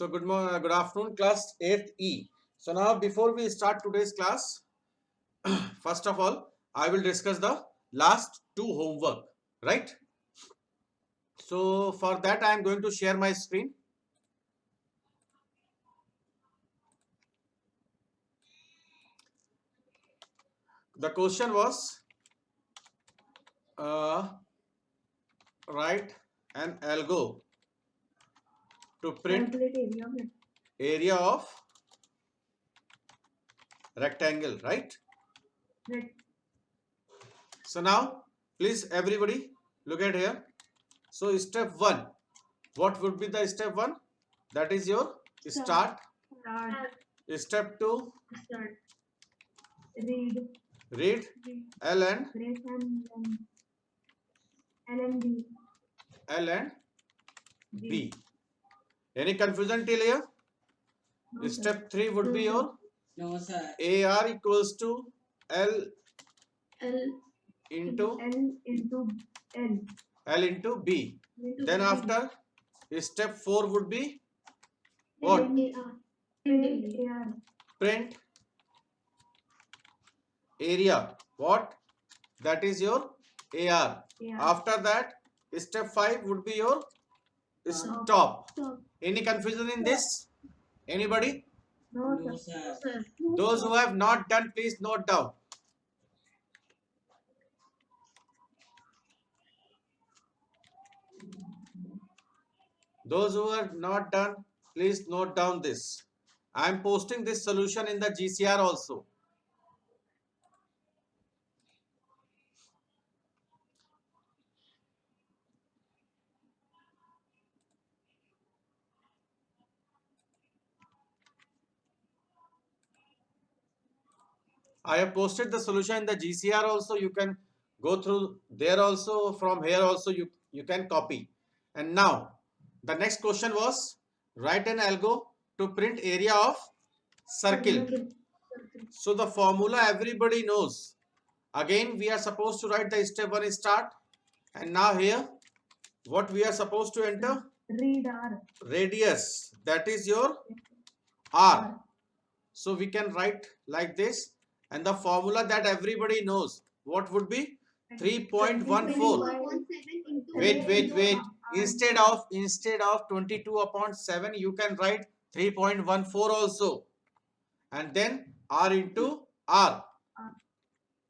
So good afternoon, class 8th E. So now before we start today's class, first of all, I will discuss the last two homework, right? So for that, I am going to share my screen. The question was, write an algo to print area of rectangle, right? Right. So now, please everybody look at here. So step 1, what would be the step 1? That is your start. Start. Step 2, Start. Read. read L and Break and L and B. L and B. Any confusion till here? No, sir. Step 3 would be No, your No, sir. AR equals to L L into L. L into B. Then B. after step 4 would be what? Print AR. Print area. What? That is your AR. After that, step 5 would be your stop. Any confusion in this? Anybody? No, No, sir. sir. Those who have not done, please note down. Those who have not done, please note down this. I am posting this solution in the GCR also. I have posted the solution in the GCR also. You can go through there also. From here also you can copy. And now the next question was, write an algo to print area of circle. So the formula everybody knows. Again we are supposed to write the step 1 start. And now here what we are supposed to enter? Read R. Radius. That is your R. So we can write like this, and the formula that everybody knows, what would be? 3.14. Wait. Instead of 22 upon 7, you can write 3.14 also, and then R into R.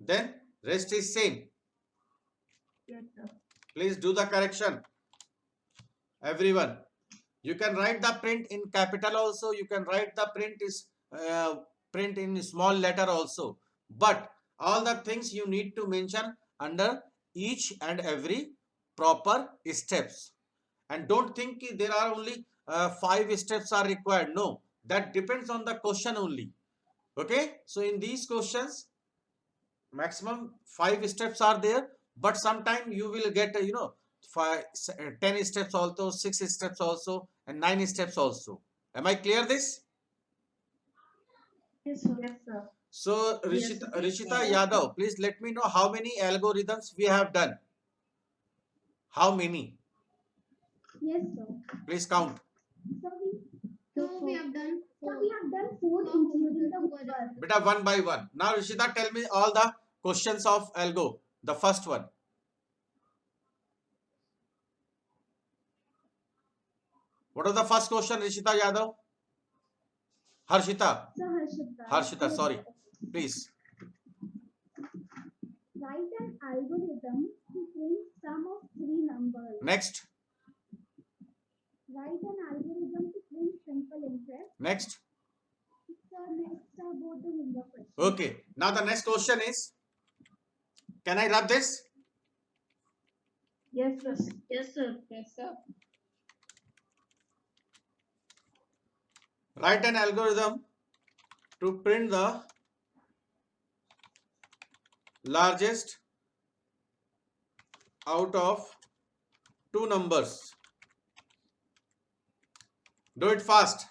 Then rest is same. Yes, sir. Please do the correction, everyone. You can write the print in capital also. You can write the print in small letter also. But all the things you need to mention under each and every proper steps. And don't think there are only 5 steps are required. No, that depends on the question only. Okay, so in these questions, maximum 5 steps are there, but sometime you will get 10 steps also, 6 steps also, and 9 steps also. Am I clear this? Yes, sir. Yes, sir. So Yes, Rishita Yadav, please let me know how many algorithms we have done. How many? Yes, sir. Please count. So we have done 4 including the first. Beta, one by one. Now Rishita, tell me all the questions of algo. The first one. What was the first question, Rishita Yadav? Harshita. Harshita, sorry. Please. Write an algorithm to print sum of 3 numbers. Next. Write an algorithm to print simple interest. Next. Next are both the homework questions. Okay. Now the next question is, can I rub this? Yes, sir. Yes, sir. Yes, sir. Write an algorithm to print the largest out of 2 numbers. Do it fast.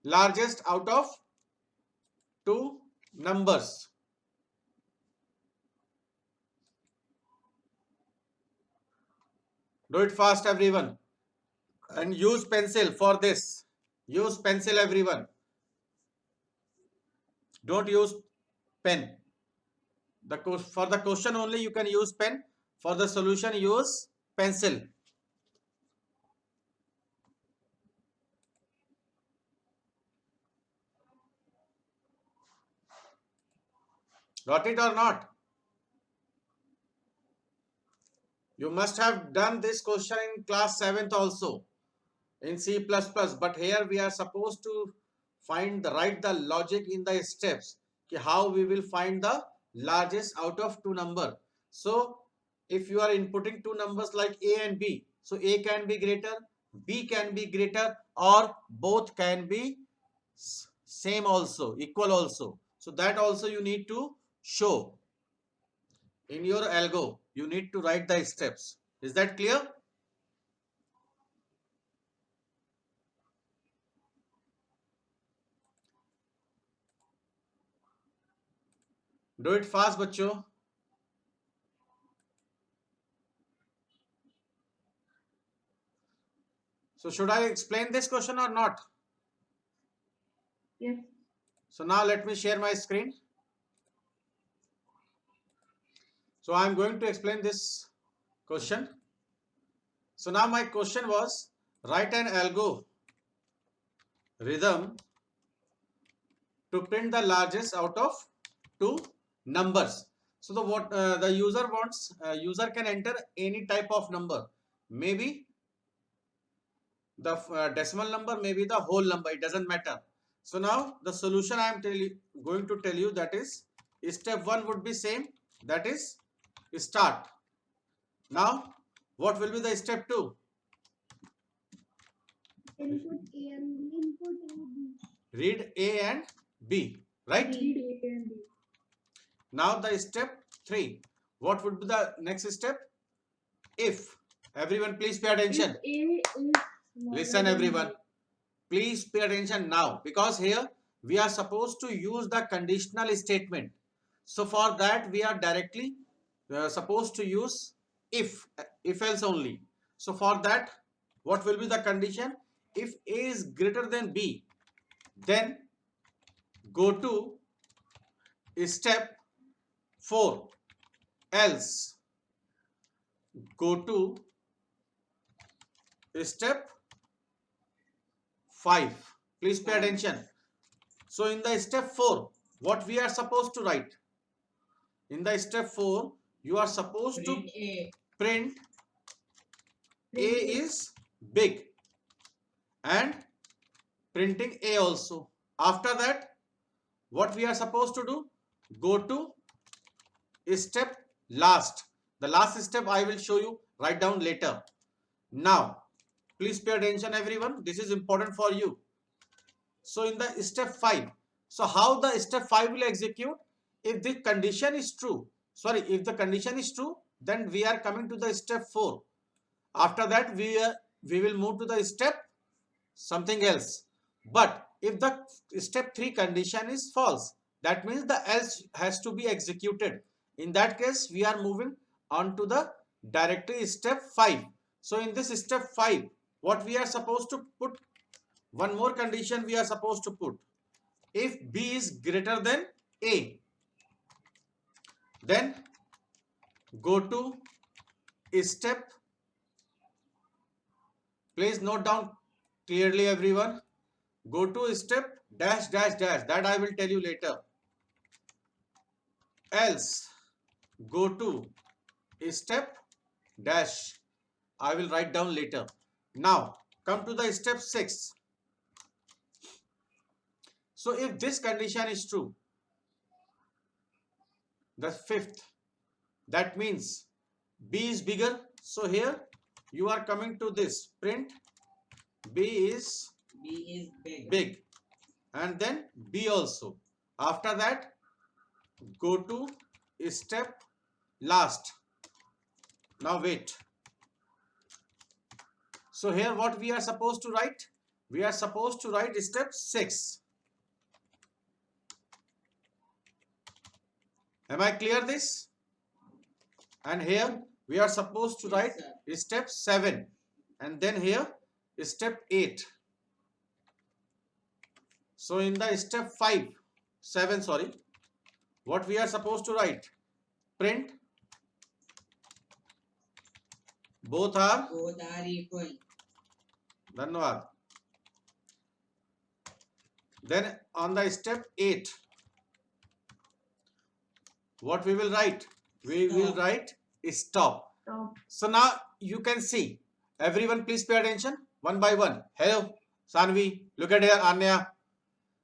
Largest out of 2 numbers. Do it fast, everyone. And use pencil for this. Use pencil, everyone. Don't use pen. For the question only you can use pen. For the solution, use pencil. Got it or not? You must have done this question in class 7th also in C++, but here we are supposed to write the logic in the steps. How we will find the largest out of two number. So if you are inputting two numbers like A and B, so A can be greater, B can be greater, or both can be same also, equal also. So that also you need to show in your algo. You need to write the steps. Is that clear? Do it fast, bachcho. So should I explain this question or not? Yes. So now let me share my screen. So I am going to explain this question. So now my question was, write an algorithm to print the largest out of two numbers. So the user wants, user can enter any type of number, maybe the decimal number, maybe the whole number, it doesn't matter. So now the solution I am going to tell you, that is step 1 would be same, that is start. Now what will be the step 2? Input A and B. Input A and B. Read A and B, right? Read A and B. Now the step 3, what would be the next step? If, everyone please pay attention. If A is Listen everyone, please pay attention now, because here we are supposed to use the conditional statement. So for that we are directly supposed to use if else only. So for that, what will be the condition? If A is greater than B, then go to step 4, else go to step 5. Please pay attention. So in the step 4, what we are supposed to write? In the step 4, you are supposed to print A is big and printing A also. After that, what we are supposed to do? Go to step last. The last step I will show you, write down later. Now, please pay attention everyone. This is important for you. So in the step 5, so how the step 5 will execute? If the condition is true, if the condition is true, then we are coming to the step 4. After that, we will move to the step something else. But if the step 3 condition is false, that means the else has to be executed. In that case, we are moving on to the directly step 5. So in this step 5, what we are supposed to put? One more condition we are supposed to put. If B is greater than A, then go to step, please note down clearly everyone, go to step dash dash dash, that I will tell you later. Else go to step dash, I will write down later. Now come to the step 6. So if this condition is true, the 5th, that means B is bigger. So here you are coming to this, print B is big, and then B also. After that, go to step last. Now wait. So here what we are supposed to write? We are supposed to write step 6. Am I clear this? And here we are supposed to write step 7. And then here step 8. So in the step 7, sorry, what we are supposed to write? Print both are equal. Dhanyavad. Then on the step 8, what we will write? We will write stop. So now you can see, everyone please pay attention one by one. Hello, Sanvi, look at here, Anya.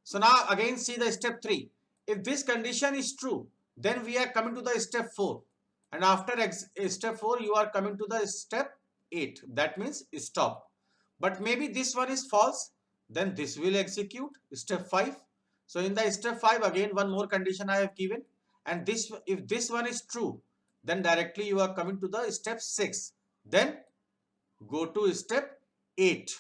So now again see the step 3. If this condition is true, then we are coming to the step 4. And after step 4, you are coming to the step 8. That means stop. But maybe this one is false, then this will execute step 5. So in the step 5, again one more condition I have given. And this, if this one is true, then directly you are coming to the step 6. Then go to step 8.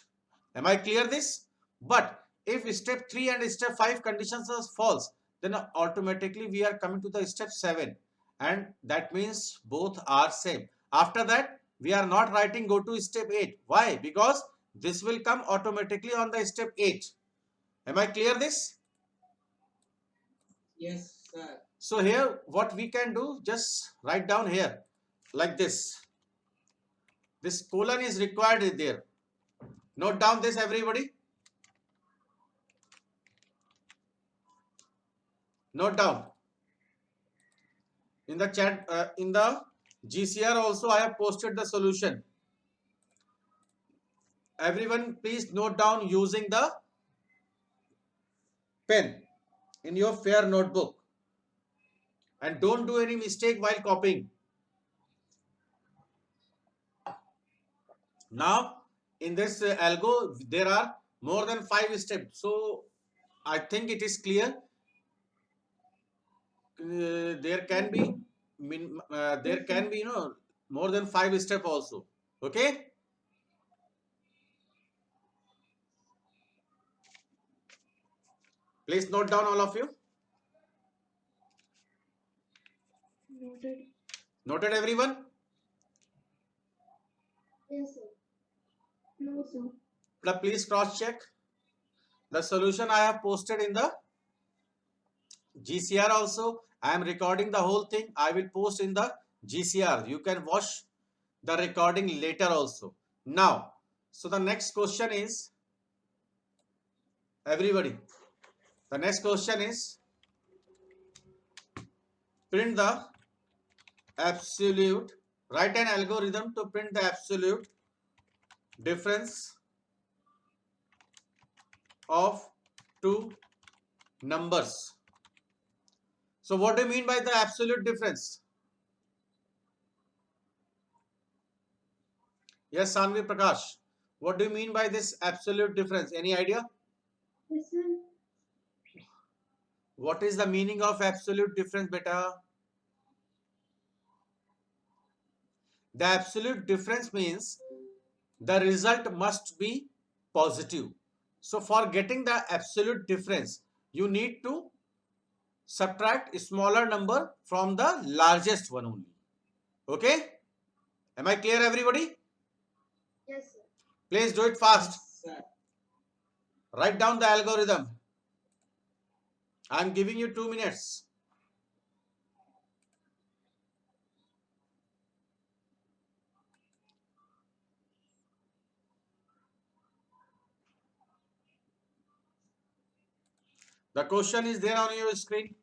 Am I clear this? But if step 3 and step 5 conditions are false, then automatically we are coming to the step 7. And that means both are same. After that, we are not writing go to step 8. Why? Because this will come automatically on the step 8. Am I clear this? Yes, sir. So here what we can do, just write down here like this. This colon is required there. Note down this, everybody. Note down. In the chat, in the GCR also I have posted the solution. Everyone please note down using the pen in your fair notebook. And don't do any mistake while copying. Now, in this algo, there are more than 5 steps. So, I think it is clear. There can be, more than 5 steps also. Okay. Please note down, all of you. Noted. Noted, everyone? Yes, sir. No, sir. Now, please cross check. The solution I have posted in the GCR also. I am recording the whole thing. I will post in the GCR. You can watch the recording later also. Now, so the next question is, everybody, the next question is, print the absolute, write an algorithm to print the absolute difference of two numbers. So what do you mean by the absolute difference? Yes, Sanvi Prakash. What do you mean by this absolute difference? Any idea? Yes, sir. What is the meaning of absolute difference, beta? The absolute difference means the result must be positive. So for getting the absolute difference, you need to subtract a smaller number from the largest one only. Okay? Am I clear, everybody? Yes, sir. Please do it fast. Yes, sir. Write down the algorithm. I am giving you 2 minutes. The question is there on your screen.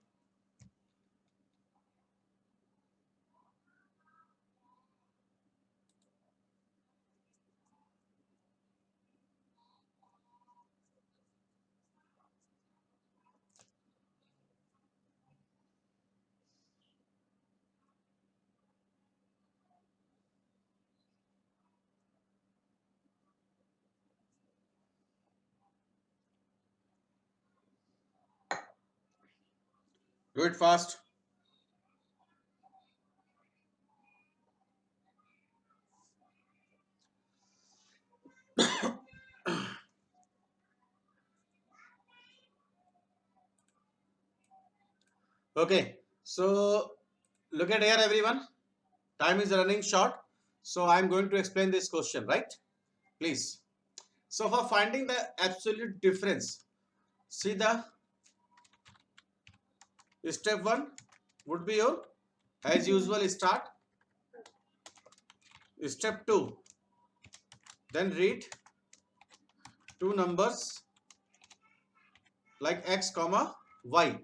Do it fast. Okay, so look at here, everyone. Time is running short, so I am going to explain this question, right? Please. So for finding the absolute difference, see the step 1 would be your, as usual, start. Step 2, then read two numbers like x comma y.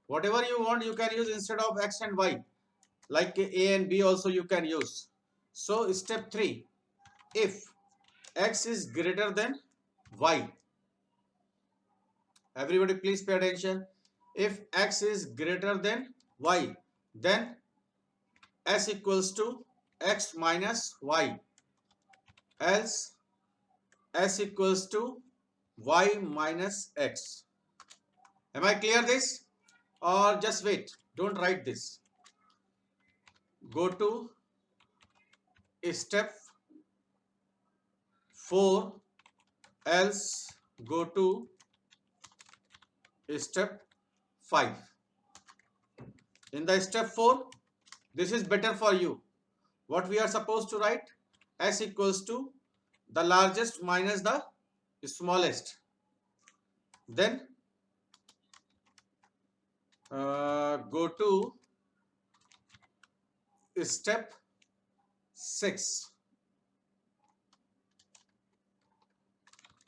Whatever you want you can use instead of x and y, like a and b also you can use. So step 3, if x is greater than y, everybody please pay attention. If x is greater than y, then s equals to x minus y, else s equals to y minus x. Am I clear this? Or just wait, don't write this. Go to step 4, else go to step 5. In the step 4, this is better for you. What we are supposed to write? S equals to the largest minus the smallest. Then go to step 6.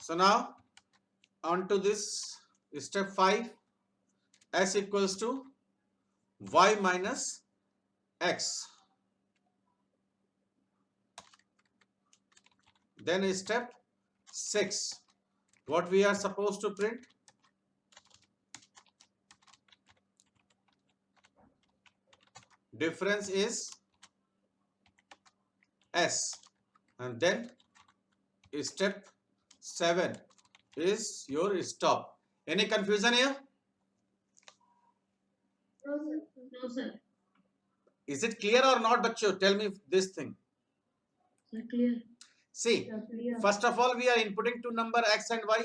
So now on to this step 5, s equals to y minus x. Then step 6, what we are supposed to print? Difference is s. And then step 7 is your stop. Any confusion here? No, sir. Is it clear or not, Bacho? Tell me this thing. Sir, clear. See, Clear. first of all, we are inputting two number x and y.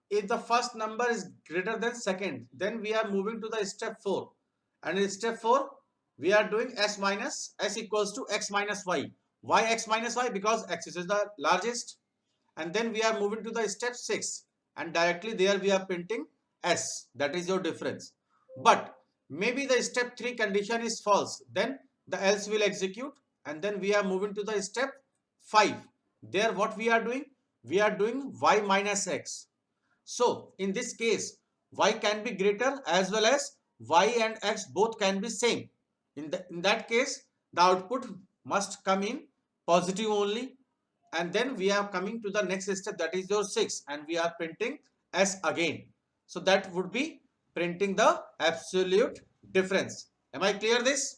If the first number is greater than second, then we are moving to the step 4. And in step 4, we are doing s equals to x minus y. Why x minus y? Because x is the largest. And then we are moving to the step 6. And directly there we are printing s. That is your difference. But maybe the step 3 condition is false. Then the else will execute. And then we are moving to the step 5. There what we are doing? We are doing y minus x. So in this case, y can be greater as well as y and x both can be same. In that case, the output must come in positive only. And then we are coming to the next step, that is your 6, and we are printing s again. So that would be printing the absolute difference. Am I clear this?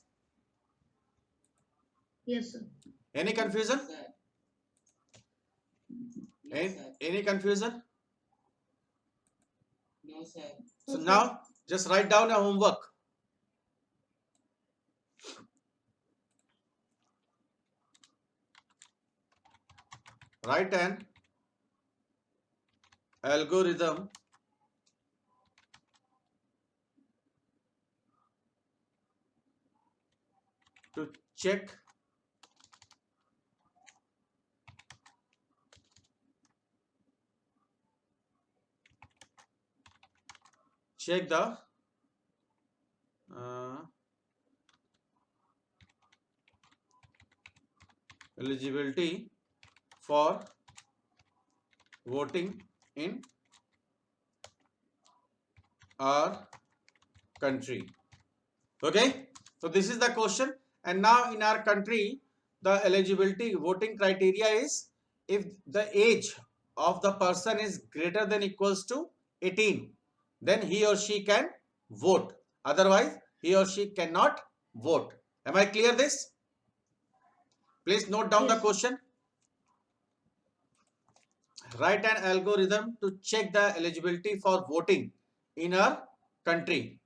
Yes, sir. Any confusion? Any confusion? No, sir. So now just write down a homework. Write an algorithm to check the eligibility for voting in our country. Okay, so this is the question. And now in our country, the eligibility voting criteria is if the age of the person is greater than equals to 18, then he or she can vote. Otherwise, he or she cannot vote. Am I clear this? Please note down the Yes. question. Write an algorithm to check the eligibility for voting in our country.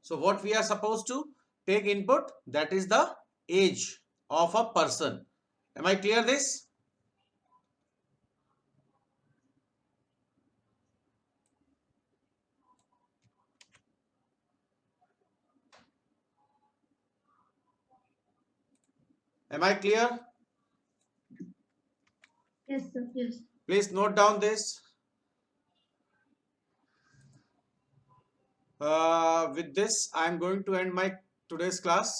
So what we are supposed to take input, that is the age of a person. Am I clear this? Am I clear? Yes, sir. Yes. Please note down this. With this, I am going to end my today's class.